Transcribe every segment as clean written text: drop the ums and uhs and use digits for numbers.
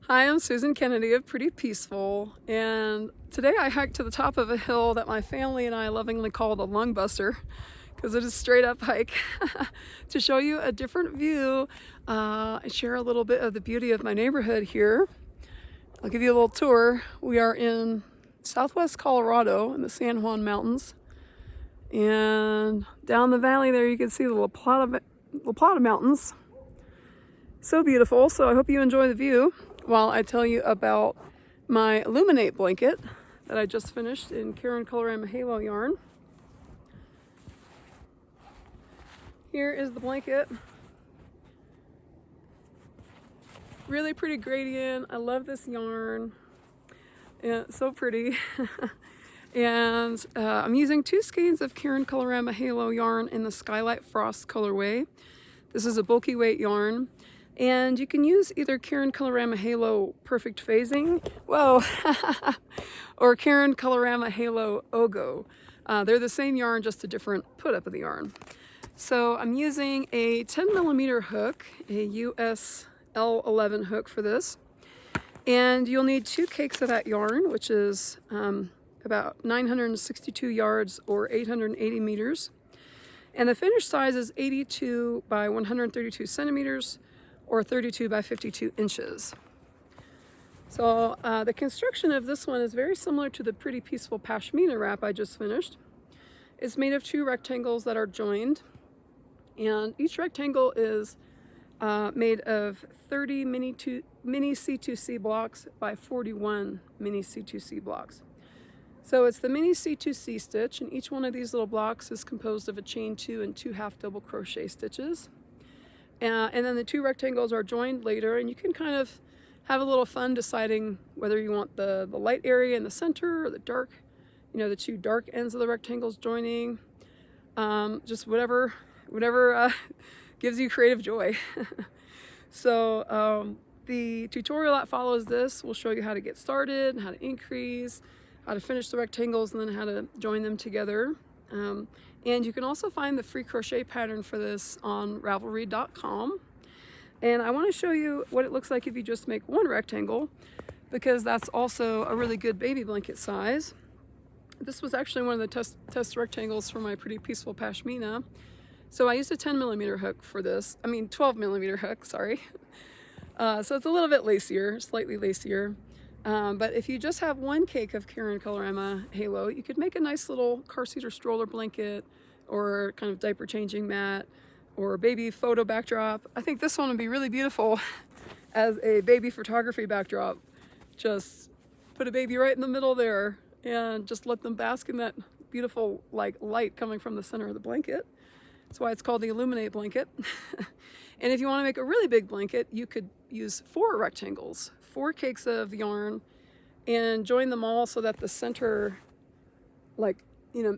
Hi, I'm Susan Kennedy of Pretty Peaceful, and today I hiked to the top of a hill that my family and I lovingly call the Lung Buster because it is straight up hike to show you a different view and share a little bit of the beauty of my neighborhood here. I'll give you a little tour. We are in southwest Colorado in the San Juan Mountains, and down the valley there you can see the La Plata Mountains. So beautiful, so I hope you enjoy the view while I tell you about my Illuminate blanket that I just finished in Caron Colorama Halo yarn. Here is the blanket. Really pretty gradient. I love this yarn. Yeah, so pretty. And I'm using 2 skeins of Caron Colorama Halo yarn in the Skylight Frost colorway. This is a bulky weight yarn. And you can use either Caron Colorama Halo Perfect Phasing, whoa, or Caron Colorama Halo Ogo. They're the same yarn, just a different put up of the yarn. So I'm using a 10mm hook, a US L11 hook for this. And you'll need 2 cakes of that yarn, which is about 962 yards or 880 meters. And the finished size is 82 by 132 centimeters. Or 32 by 52 inches. So the construction of this one is very similar to the Pretty Peaceful Pashmina wrap I just finished. It's made of 2 rectangles that are joined, and each rectangle is made of 30 mini C2C blocks by 41 mini C2C blocks. So it's the mini C2C stitch, and each one of these little blocks is composed of a chain 2 and 2 half double crochet stitches. And then the 2 rectangles are joined later, and you can kind of have a little fun deciding whether you want the light area in the center or the dark, the 2 dark ends of the rectangles joining. Just whatever gives you creative joy. So the tutorial that follows this will show you how to get started, how to increase, how to finish the rectangles, and then how to join them together. And you can also find the free crochet pattern for this on Ravelry.com. And I want to show you what it looks like if you just make 1 rectangle, because that's also a really good baby blanket size. This was actually one of the test rectangles for my Pretty Peaceful Pashmina. So I used a 10mm hook for this. 12mm hook, sorry. So it's a little bit lacier, slightly lacier. But if you just have 1 cake of Caron Colorama Halo, you could make a nice little car seat or stroller blanket, or kind of diaper changing mat, or baby photo backdrop. I think this one would be really beautiful as a baby photography backdrop. Just put a baby right in the middle there and just let them bask in that beautiful light coming from the center of the blanket. That's why it's called the Illuminate Blanket. And if you want to make a really big blanket, you could use 4 rectangles, 4 cakes of yarn, and join them all so that the center,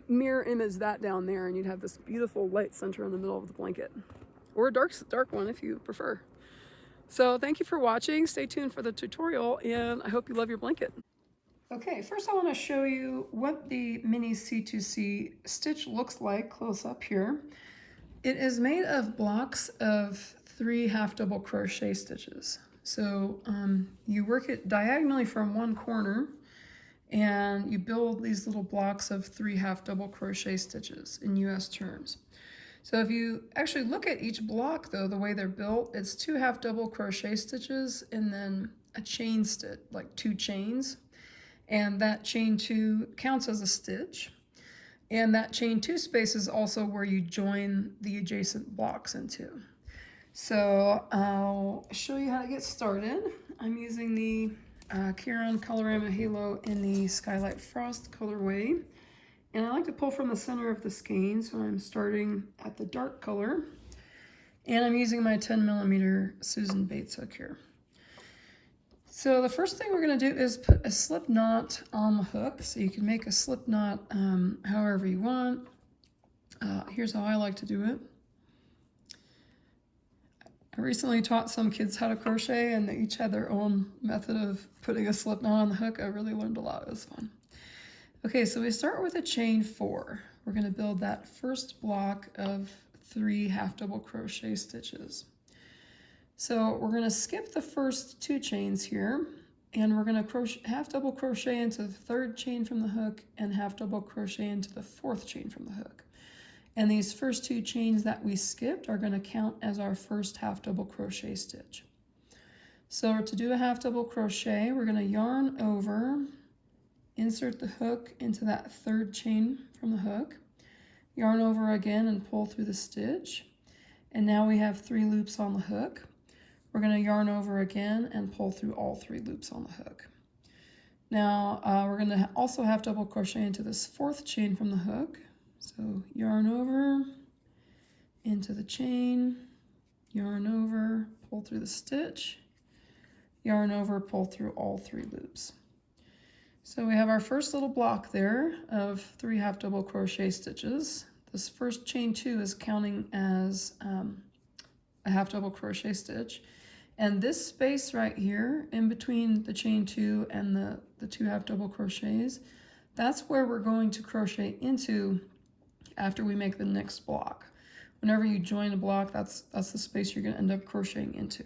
mirror image that down there, and you'd have this beautiful light center in the middle of the blanket, or a dark one if you prefer. So thank you for watching. Stay tuned for the tutorial, and I hope you love your blanket. Okay, first I want to show you what the mini C2C stitch looks like close up here. It is made of blocks of 3 half double crochet stitches. So you work it diagonally from one corner, and you build these little blocks of 3 half double crochet stitches in US terms. So if you actually look at each block though, the way they're built, it's 2 half double crochet stitches and then a chain stitch, like 2 chains. And that chain 2 counts as a stitch. And that chain 2 space is also where you join the adjacent blocks into. So I'll show you how to get started. I'm using the Caron Colorama Halo in the Skylight Frost colorway. And I like to pull from the center of the skein, so I'm starting at the dark color. And I'm using my 10mm Susan Bates hook here. So the first thing we're going to do is put a slip knot on the hook. So you can make a slip knot however you want. Here's how I like to do it. I recently taught some kids how to crochet, and they each had their own method of putting a slip knot on the hook. I really learned a lot. It was fun. Okay, so we start with a chain 4. We're going to build that first block of 3 half double crochet stitches. So we're going to skip the first 2 chains here, and we're going to crochet, half double crochet into the 3rd chain from the hook and half double crochet into the 4th chain from the hook. And these first 2 chains that we skipped are going to count as our first half double crochet stitch. So to do a half double crochet, we're going to yarn over, insert the hook into that 3rd chain from the hook, yarn over again and pull through the stitch. And now we have 3 loops on the hook. We're going to yarn over again and pull through all 3 loops on the hook. Now we're going to also half double crochet into this 4th chain from the hook. So yarn over, into the chain, yarn over, pull through the stitch, yarn over, pull through all 3 loops. So we have our first little block there of 3 half double crochet stitches. This first chain 2 is counting as a half double crochet stitch. And this space right here in between the chain 2 and the 2 half double crochets, that's where we're going to crochet into after we make the next block. Whenever you join a block, that's the space you're going to end up crocheting into.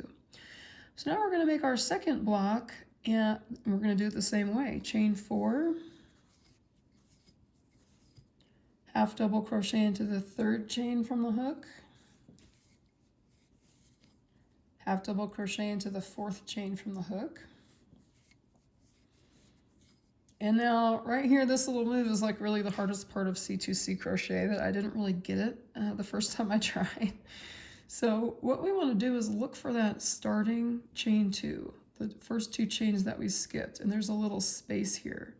So now we're going to make our second block, and we're going to do it the same way. Chain 4, half double crochet into the 3rd chain from the hook, half double crochet into the 4th chain from the hook. And now right here, this little move is like really the hardest part of C2C crochet, that I didn't really get it the first time I tried. So what we want to do is look for that starting chain 2, the first 2 chains that we skipped, and there's a little space here.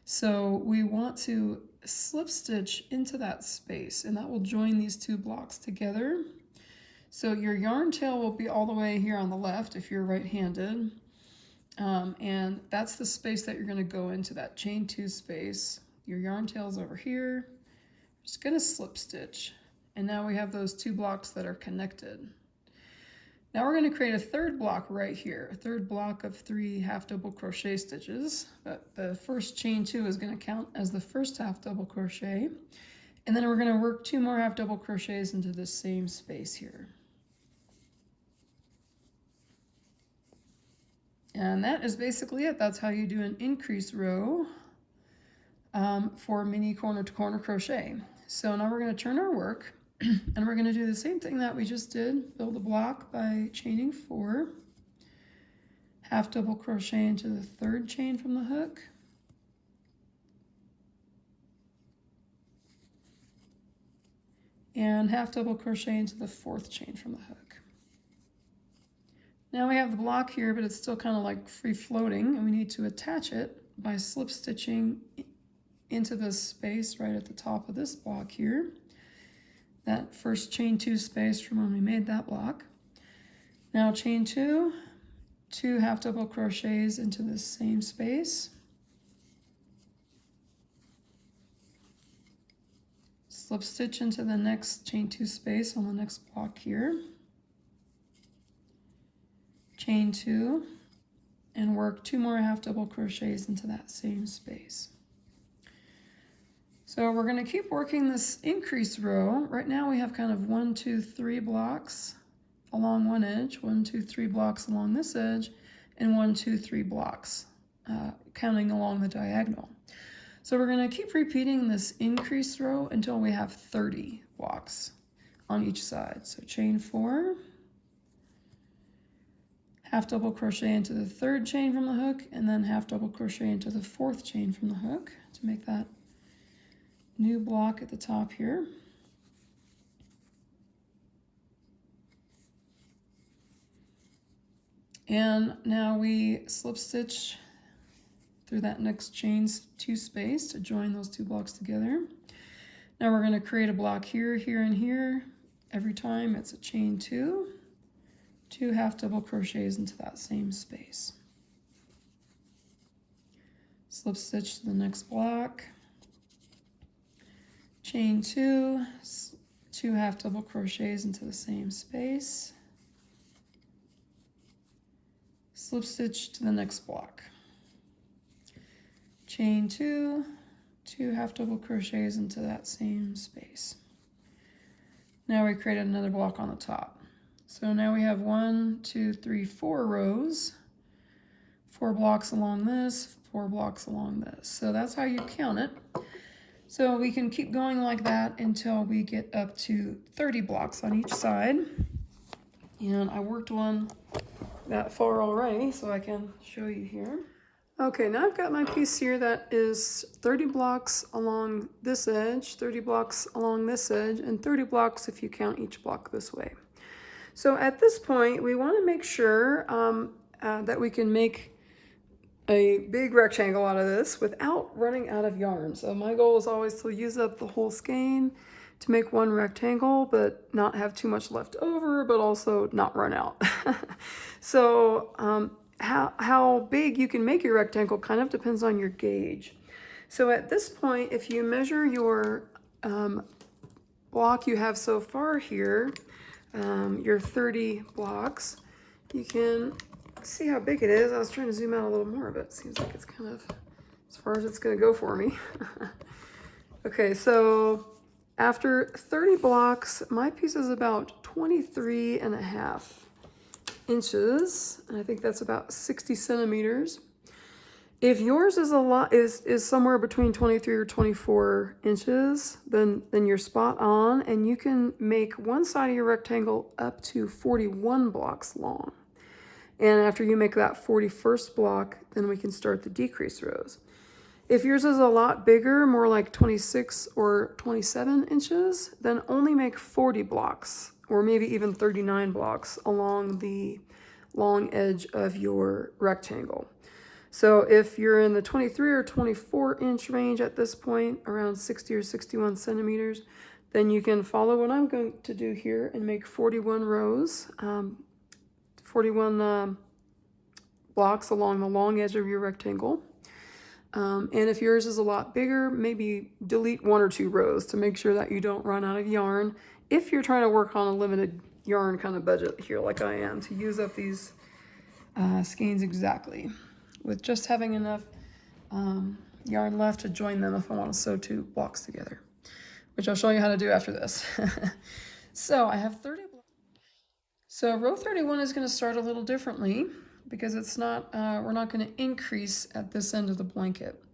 So we want to slip stitch into that space, and that will join these 2 blocks together. So your yarn tail will be all the way here on the left if you're right-handed. And that's the space that you're going to go into, that chain 2 space. Your yarn tail is over here. Just going to slip stitch. And now we have those 2 blocks that are connected. Now we're going to create a 3rd block right here, a 3rd block of 3 half double crochet stitches. But the first chain 2 is going to count as the first half double crochet. And then we're going to work 2 more half double crochets into the same space here. And that is basically it. That's how you do an increase row for mini corner to corner crochet. So now we're going to turn our work and we're going to do the same thing that we just did. Build a block by chaining 4, half double crochet into the 3rd chain from the hook, and half double crochet into the 4th chain from the hook. Now we have the block here, but it's still kind of like free floating, and we need to attach it by slip stitching into this space right at the top of this block here. That first chain 2 space from when we made that block. Now chain 2, 2 half double crochets into the same space. Slip stitch into the next chain 2 space on the next block here. Chain 2 and work 2 more half double crochets into that same space. So we're going to keep working this increase row. Right now we have kind of 1, 2, 3 blocks along one edge, 1, 2, 3 blocks along this edge, and 1, 2, 3 blocks counting along the diagonal. So we're going to keep repeating this increase row until we have 30 blocks on each side. So chain 4, half double crochet into the 3rd chain from the hook, and then half double crochet into the 4th chain from the hook to make that new block at the top here. And now we slip stitch through that next chain 2 space to join those 2 blocks together. Now we're going to create a block here, here, and here. Every time it's a chain 2, 2 half double crochets into that same space. Slip stitch to the next block. Chain 2, 2 half double crochets into the same space. Slip stitch to the next block. Chain 2, 2 half double crochets into that same space. Now we created another block on the top. So now we have 1, 2, 3, 4 rows, 4 blocks along this, 4 blocks along this. So that's how you count it. So we can keep going like that until we get up to 30 blocks on each side. And I worked one that far already, so I can show you here. Okay, now I've got my piece here that is 30 blocks along this edge, 30 blocks along this edge, and 30 blocks if you count each block this way. So at this point, we want to make sure that we can make a big rectangle out of this without running out of yarn. So my goal is always to use up the whole skein to make one rectangle, but not have too much left over, but also not run out. So how big you can make your rectangle kind of depends on your gauge. So at this point, if you measure your block you have so far here, your 30 blocks, you can see how big it is. I was trying to zoom out a little more, but it seems like it's kind of as far as it's going to go for me. Okay, so after 30 blocks, my piece is about 23.5 inches, and I think that's about 60 centimeters. If yours is is somewhere between 23 or 24 inches, then you're spot on, and you can make one side of your rectangle up to 41 blocks long. And after you make that 41st block, then we can start the decrease rows. If yours is a lot bigger, more like 26 or 27 inches, then only make 40 blocks, or maybe even 39 blocks along the long edge of your rectangle. So if you're in the 23 or 24 inch range at this point, around 60 or 61 centimeters, then you can follow what I'm going to do here and make 41 rows, 41 blocks along the long edge of your rectangle. And if yours is a lot bigger, maybe delete 1 or 2 rows to make sure that you don't run out of yarn. If you're trying to work on a limited yarn kind of budget here like I am, to use up these skeins exactly, with just having enough yarn left to join them if I want to sew 2 blocks together, which I'll show you how to do after this. So I have 30 blocks. So row 31 is going to start a little differently because it's not, we're not going to increase at this end of the blanket.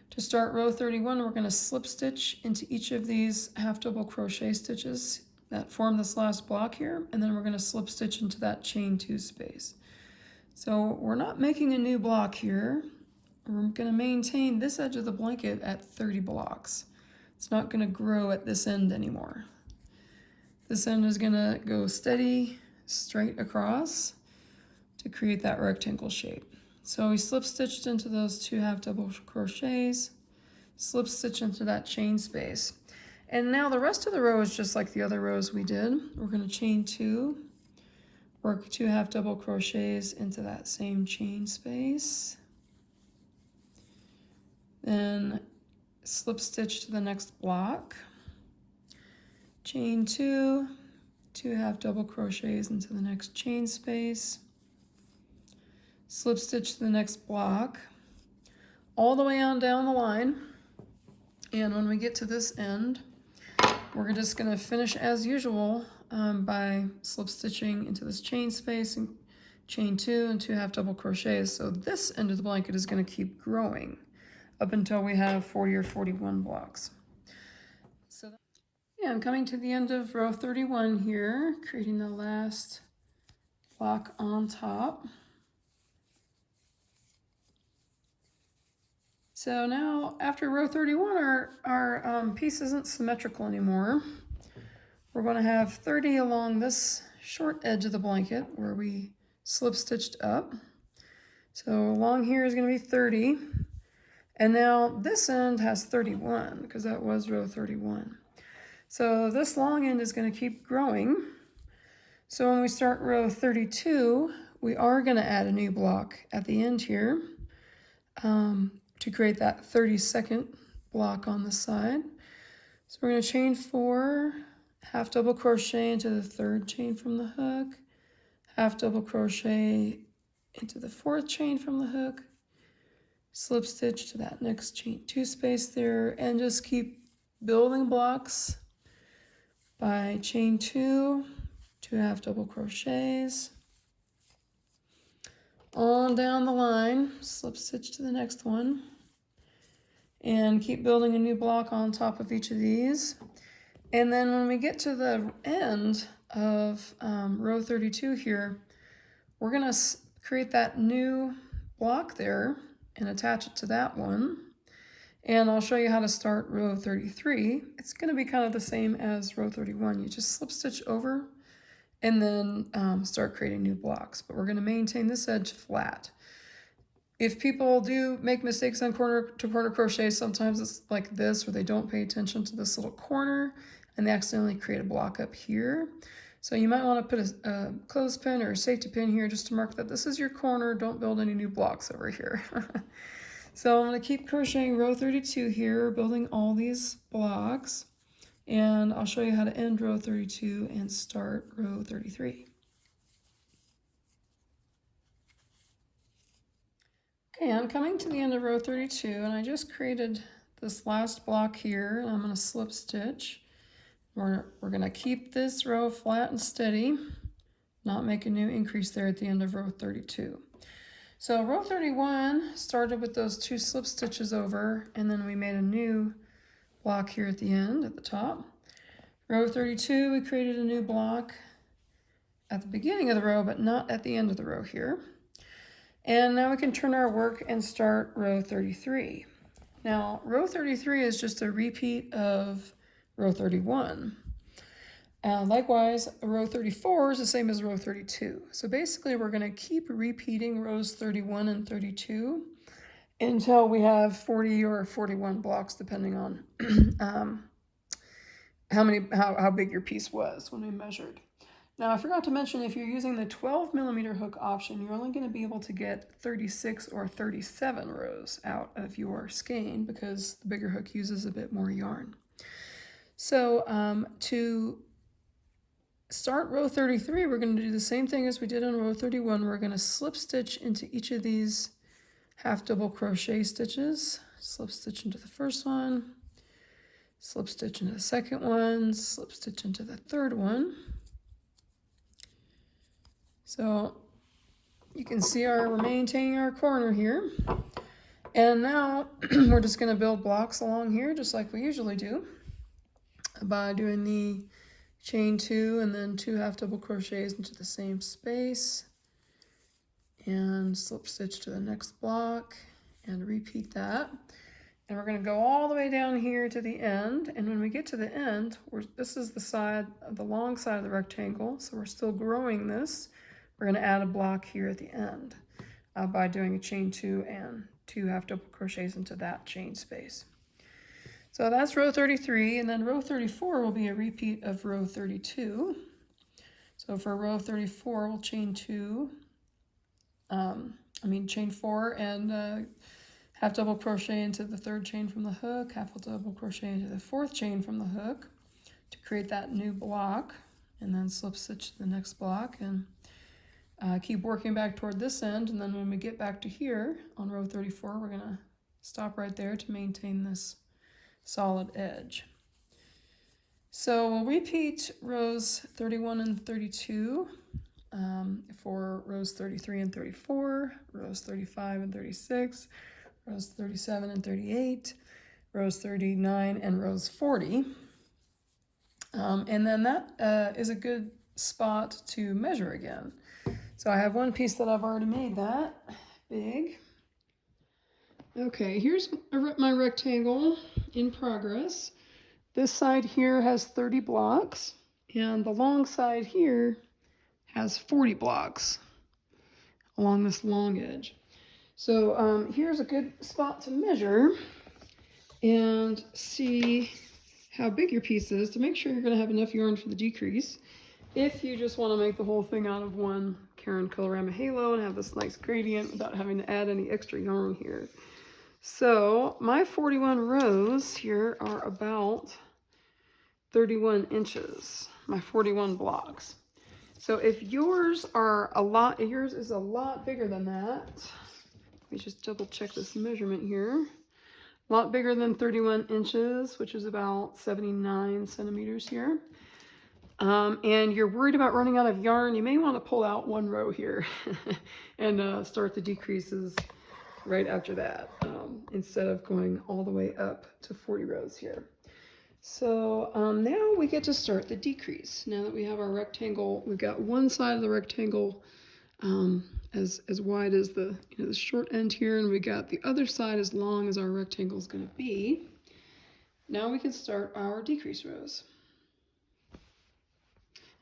To start row 31, we're going to slip stitch into each of these half double crochet stitches that form this last block here, and then we're going to slip stitch into that chain 2 space. So we're not making a new block here. We're going to maintain this edge of the blanket at 30 blocks. It's not going to grow at this end anymore. This end is going to go steady, straight across to create that rectangle shape. So we slip stitched into those 2 half double crochets, slip stitch into that chain space. And now the rest of the row is just like the other rows we did. We're going to chain 2, work 2 half double crochets into that same chain space, then slip stitch to the next block, chain 2, 2 half double crochets into the next chain space, slip stitch to the next block, all the way on down the line. And when we get to this end, we're just going to finish as usual by slip stitching into this chain space and chain 2 and 2 half double crochets. So this end of the blanket is going to keep growing up until we have 40 or 41 blocks. So yeah, I'm coming to the end of row 31 here, creating the last block on top. So now after row 31, our piece isn't symmetrical anymore. We're going to have 30 along this short edge of the blanket where we slip stitched up. So along here is going to be 30. And now this end has 31 because that was row 31. So this long end is going to keep growing. So when we start row 32, we are going to add a new block at the end here to create that 32nd block on the side. So we're going to chain 4, half double crochet into the 3rd chain from the hook, half double crochet into the 4th chain from the hook, slip stitch to that next chain 2 space there, and just keep building blocks by chain 2, 2 half double crochets, on down the line, slip stitch to the next one, and keep building a new block on top of each of these. And then when we get to the end of row 32 here, we're going to create that new block there and attach it to that one. And I'll show you how to start row 33. It's going to be kind of the same as row 31. You just slip stitch over and then start creating new blocks. But we're going to maintain this edge flat. If people do make mistakes on corner to corner crochet, sometimes it's like this, where they don't pay attention to this little corner and they accidentally create a block up here. So you might want to put a clothespin or a safety pin here just to mark that this is your corner. Don't build any new blocks over here. So I'm going to keep crocheting row 32 here, building all these blocks, and I'll show you how to end row 32 and start row 33. Okay, I'm coming to the end of row 32, and I just created this last block here, and I'm going to slip stitch. We're going to keep this row flat and steady, not make a new increase there at the end of row 32. So row 31 started with those 2 slip stitches over, and then we made a new block here at the end, at the top. Row 32, we created a new block at the beginning of the row, but not at the end of the row here. And now we can turn our work and start row 33. Now, row 33 is just a repeat of row 31. Likewise, row 34 is the same as row 32. So basically, we're going to keep repeating rows 31 and 32 until we have 40 or 41 blocks, depending on how big your piece was when we measured. Now, I forgot to mention, if you're using the 12mm hook option, you're only going to be able to get 36 or 37 rows out of your skein because the bigger hook uses a bit more yarn. So to start row 33, we're going to do the same thing as we did on row 31. We're going to slip stitch into each of these half double crochet stitches. Slip stitch into the first one, slip stitch into the second one, slip stitch into the third one. So you can see we're maintaining our corner here. And now we're just going to build blocks along here just like we usually do by doing the chain 2 and then 2 half double crochets into the same space and slip stitch to the next block and repeat that. And we're going to go all the way down here to the end, and when we get to the end, this is the long side of the rectangle, so we're still growing this. We're going to add a block here at the end by doing a chain 2 and 2 half double crochets into that chain space. So that's row 33, and then row 34 will be a repeat of row 32. So for row 34, we'll chain 4 and half double crochet into the third chain from the hook, half double crochet into the fourth chain from the hook to create that new block, and then slip stitch to the next block and keep working back toward this end. And then when we get back to here on row 34, we're going to stop right there to maintain this solid edge. So we'll repeat rows 31 and 32 for rows 33 and 34, rows 35 and 36, rows 37 and 38, rows 39 and rows 40. And then that is a good spot to measure again. So I have one piece that I've already made that big. Okay, here's my rectangle in progress. This side here has 30 blocks, and the long side here has 40 blocks along this long edge. So here's a good spot to measure and see how big your piece is to make sure you're going to have enough yarn for the decrease. If you just want to make the whole thing out of one Caron Colorama Halo and have this nice gradient without having to add any extra yarn here. So my 41 rows here are about 31 inches, my 41 blocks. So if yours is a lot bigger than that. Let me just double check this measurement here. A lot bigger than 31 inches, which is about 79 centimeters here. and you're worried about running out of yarn, you may want to pull out one row here and start the decreases right after that, instead of going all the way up to 40 rows here. So now we get to start the decrease. Now that we have our rectangle, we've got one side of the rectangle as wide as the, the short end here, and we got the other side as long as our rectangle is going to be. Now we can start our decrease rows.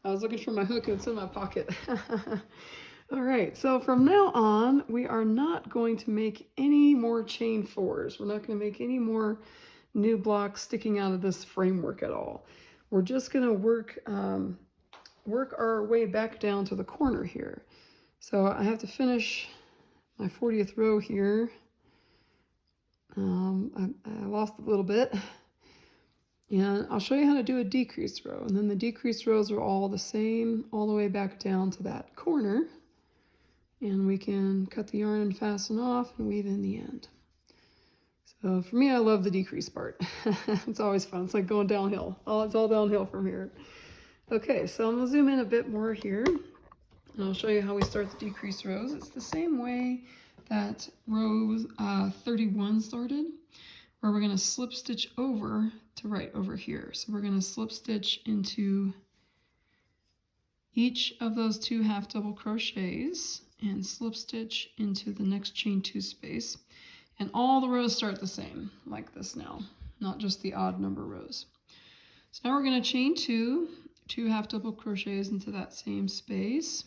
I was looking for my hook and it's in my pocket. All right, so from now on, we are not going to make any more chain fours. We're not going to make any more new blocks sticking out of this framework at all. We're just going to work our way back down to the corner here. So I have to finish my 40th row here. I lost a little bit. And I'll show you how to do a decrease row. And then the decrease rows are all the same, all the way back down to that corner. And we can cut the yarn and fasten off and weave in the end. So for me, I love the decrease part. It's always fun. It's like going downhill. It's all downhill from here. Okay, so I'm gonna zoom in a bit more here. And I'll show you how we start the decrease rows. It's the same way that row 31 started, where we're gonna slip stitch over to right over here. So we're going to slip stitch into each of those 2 half double crochets and slip stitch into the next chain 2 space. And all the rows start the same, like this now, not just the odd number rows. So now we're going to chain 2 half double crochets into that same space,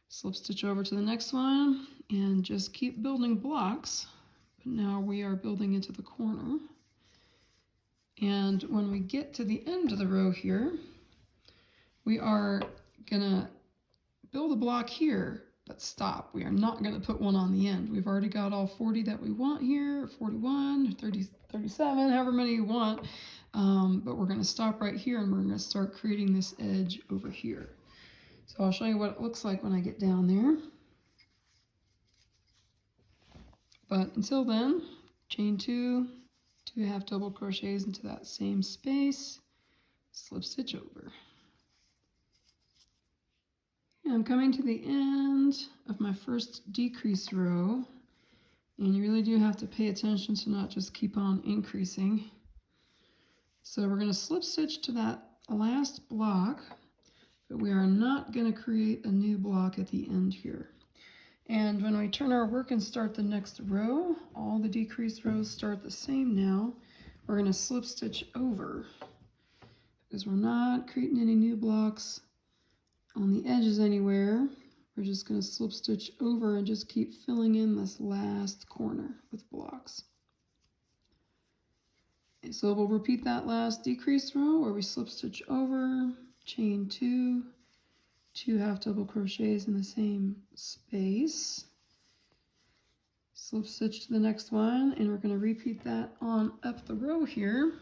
slip stitch over to the next one, and just keep building blocks. But now we are building into the corner. And when we get to the end of the row here, we are gonna build a block here, but stop. We are not gonna put one on the end. We've already got all 40 that we want here, 41, 30, 37, however many you want. But we're gonna stop right here and we're gonna start creating this edge over here. So I'll show you what it looks like when I get down there. But until then, chain 2 half double crochets into that same space, slip stitch over. And I'm coming to the end of my first decrease row, and you really do have to pay attention to not just keep on increasing. So we're going to slip stitch to that last block, but we are not going to create a new block at the end here. And when we turn our work and start the next row, all the decrease rows start the same now. We're going to slip stitch over because we're not creating any new blocks on the edges anywhere. We're just going to slip stitch over and just keep filling in this last corner with blocks. And so we'll repeat that last decrease row where we slip stitch over, chain 2 half double crochets in the same space, slip stitch to the next one, and we're going to repeat that on up the row here.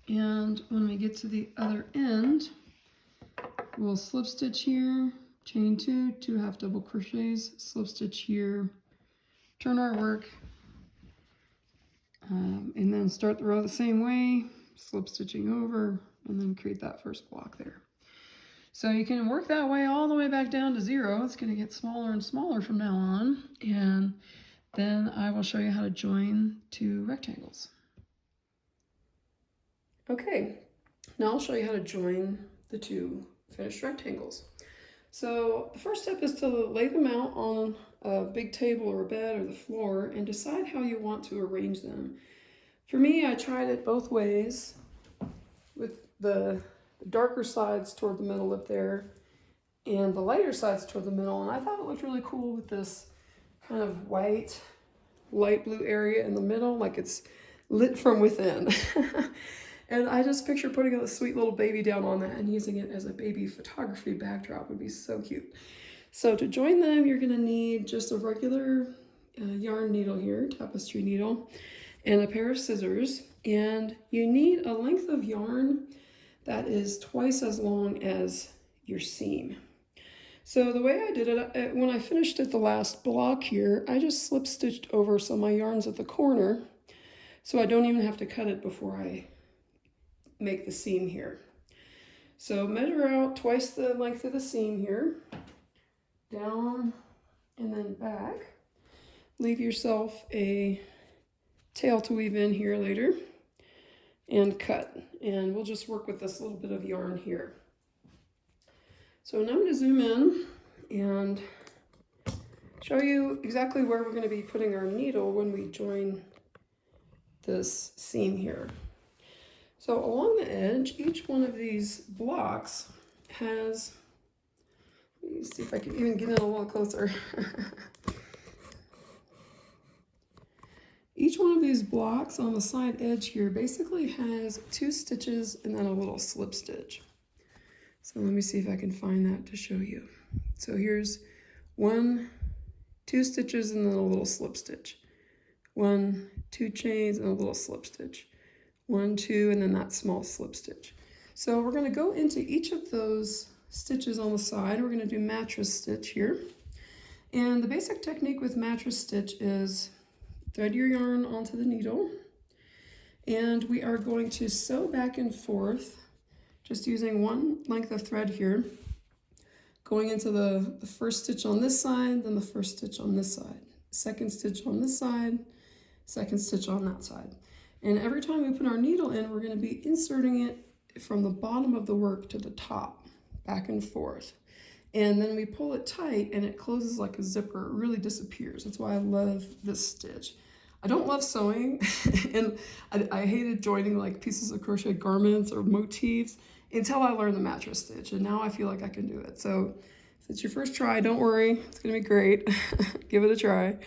And when we get to the other end, we'll slip stitch here, chain 2 half double crochets, slip stitch here, turn our work, and then start the row the same way, slip stitching over, and then create that first block there. So you can work that way all the way back down to 0. It's going to get smaller and smaller from now on. And then I will show you how to join 2 rectangles. Okay, now I'll show you how to join the 2 finished rectangles. So the first step is to lay them out on a big table or a bed or the floor and decide how you want to arrange them. For me, I tried it both ways with the darker sides toward the middle up there and the lighter sides toward the middle, and I thought it looked really cool with this kind of white light blue area in the middle, like it's lit from within. And I just picture putting a sweet little baby down on that and using it as a baby photography backdrop would be so cute. So to join them, you're going to need just a regular yarn needle here, tapestry needle, and a pair of scissors, and you need a length of yarn that is twice as long as your seam. So the way I did it, when I finished at the last block here, I just slip stitched over so my yarn's at the corner, so I don't even have to cut it before I make the seam here. So measure out twice the length of the seam here, down and then back. Leave yourself a tail to weave in here later, and cut. And we'll just work with this little bit of yarn here. So now I'm going to zoom in and show you exactly where we're going to be putting our needle when we join this seam here. So along the edge, each one of these blocks has, let me see if I can even get in a little closer. Each one of these blocks on the side edge here basically has 2 stitches and then a little slip stitch. So let me see if I can find that to show you. So here's 1, 2 stitches and then a little slip stitch. 1, 2 chains and a little slip stitch. 1, 2, and then that small slip stitch. So we're going to go into each of those stitches on the side. We're going to do mattress stitch here. And the basic technique with mattress stitch is thread your yarn onto the needle, and we are going to sew back and forth, just using one length of thread here, going into the first stitch on this side, then the first stitch on this side, second stitch on this side, second stitch on that side. And every time we put our needle in, we're going to be inserting it from the bottom of the work to the top, back and forth. And then we pull it tight and it closes like a zipper. It really disappears. That's why I love this stitch. I don't love sewing and I hated joining like pieces of crochet garments or motifs until I learned the mattress stitch. And now I feel like I can do it. So if it's your first try, don't worry. It's going to be great. Give it a try.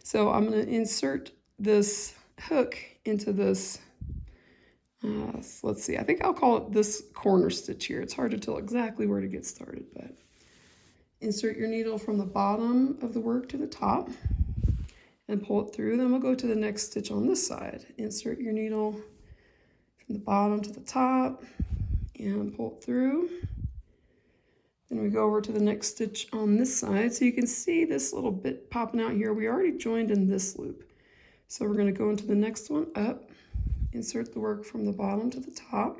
So I'm going to insert this hook into this, let's see, I think I'll call it this corner stitch here. It's hard to tell exactly where to get started, but insert your needle from the bottom of the work to the top and pull it through. Then we'll go to the next stitch on this side. Insert your needle from the bottom to the top and pull it through. Then we go over to the next stitch on this side. So you can see this little bit popping out here. We already joined in this loop. So we're going to go into the next one up, insert the work from the bottom to the top.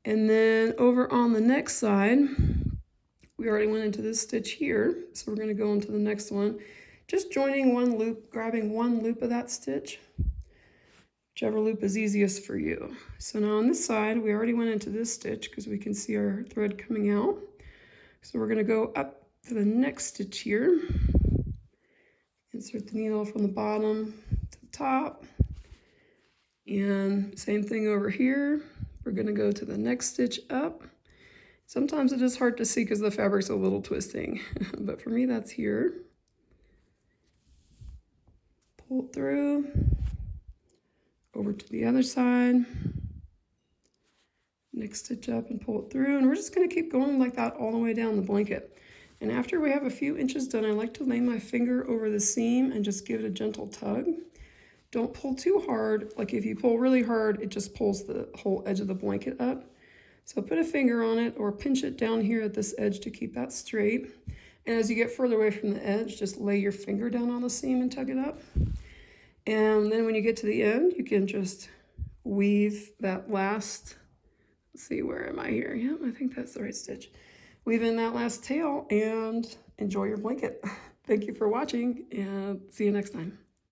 And then over on the next side, we already went into this stitch here, so we're going to go into the next one, just joining one loop, grabbing one loop of that stitch, whichever loop is easiest for you. So now on this side, we already went into this stitch because we can see our thread coming out. So we're going to go up to the next stitch here, insert the needle from the bottom to the top, and same thing over here. We're going to go to the next stitch up. Sometimes it is hard to see because the fabric's a little twisting, but for me that's here. Pull it through, over to the other side, next stitch up and pull it through, and we're just going to keep going like that all the way down the blanket. And after we have a few inches done, I like to lay my finger over the seam and just give it a gentle tug. Don't pull too hard. Like if you pull really hard, it just pulls the whole edge of the blanket up. So put a finger on it or pinch it down here at this edge to keep that straight. And as you get further away from the edge, just lay your finger down on the seam and tug it up. And then when you get to the end, you can just weave that last, let's see, where am I here? Yeah, I think that's the right stitch. Weave in that last tail and enjoy your blanket. Thank you for watching and see you next time.